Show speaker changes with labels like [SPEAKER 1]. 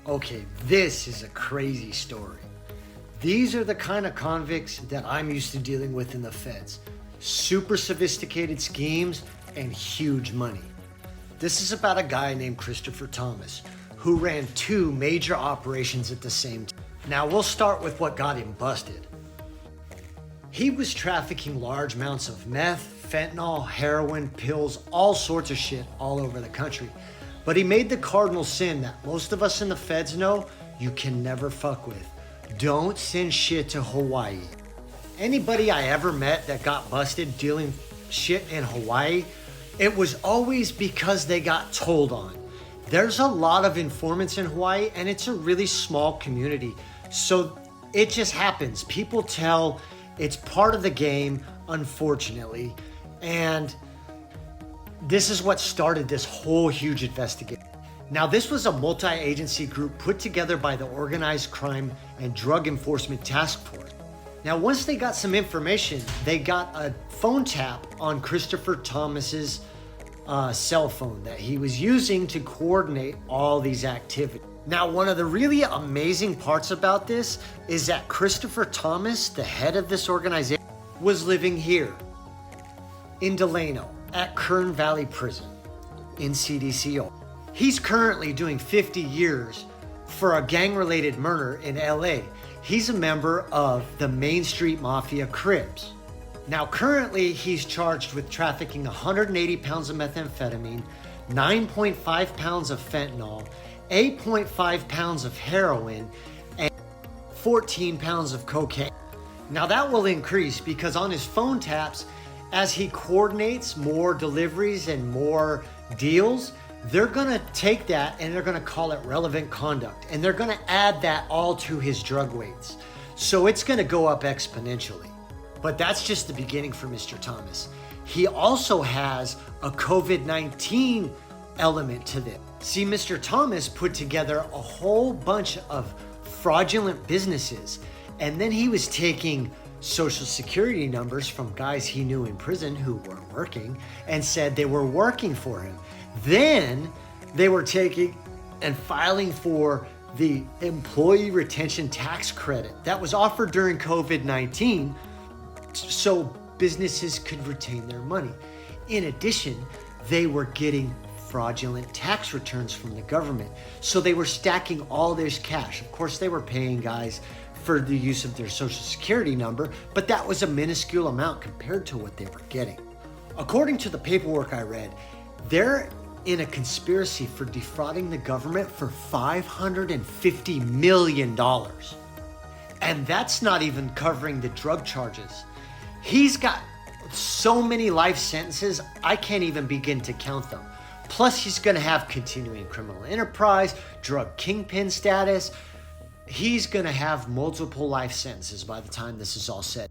[SPEAKER 1] Okay, this is a crazy story. These are the kind of convicts that I'm used to dealing with in the feds. Super sophisticated schemes and huge money. This is about a guy named Kristopher Thomas who ran 2 major operations at the same time. Now we'll start with what got him busted. He was trafficking large amounts of meth, fentanyl, heroin, pills, all sorts of shit all over the country. But he made the cardinal sin that most of us in the feds know you can never fuck with. Don't send shit to Hawaii. Anybody I ever met that got busted dealing shit in Hawaii, it was always because they got told on. There's a lot of informants in Hawaii and it's a really small community. So it just happens. People tell, it's part of the game, unfortunately. And this is what started this whole huge investigation. Now, this was a multi-agency group put together by the Organized Crime and Drug Enforcement Task Force. Now, once they got some information, they got a phone tap on Kristopher Thomas's cell phone that he was using to coordinate all these activities. Now, one of the really amazing parts about this is that Kristopher Thomas, the head of this organization, was living here in Delano at Kern Valley Prison in CDCR. He's currently doing 50 years for a gang-related murder in LA. He's a member of the Main Street Mafia Crips. Now, currently, he's charged with trafficking 180 pounds of methamphetamine, 9.5 pounds of fentanyl, 8.5 pounds of heroin, and 14 pounds of cocaine. Now, that will increase because on his phone taps, as he coordinates more deliveries and more deals, they're gonna take that and they're gonna call it relevant conduct. And they're gonna add that all to his drug weights. So it's gonna go up exponentially. But that's just the beginning for Mr. Thomas. He also has a COVID-19 element to this. See, Mr. Thomas put together a whole bunch of fraudulent businesses, and then he was taking social security numbers from guys he knew in prison who weren't working and said they were working for him. Then they were taking and filing for the employee retention tax credit that was offered during COVID-19 so businesses could retain their money. In addition, they were getting fraudulent tax returns from the government. So they were stacking all this cash. Of course, they were paying guys for the use of their social security number, but that was a minuscule amount compared to what they were getting. According to the paperwork I read, they're in a conspiracy for defrauding the government for $550 million. And that's not even covering the drug charges. He's got so many life sentences, I can't even begin to count them. Plus, he's gonna have continuing criminal enterprise, drug kingpin status. He's gonna have multiple life sentences by the time this is all said.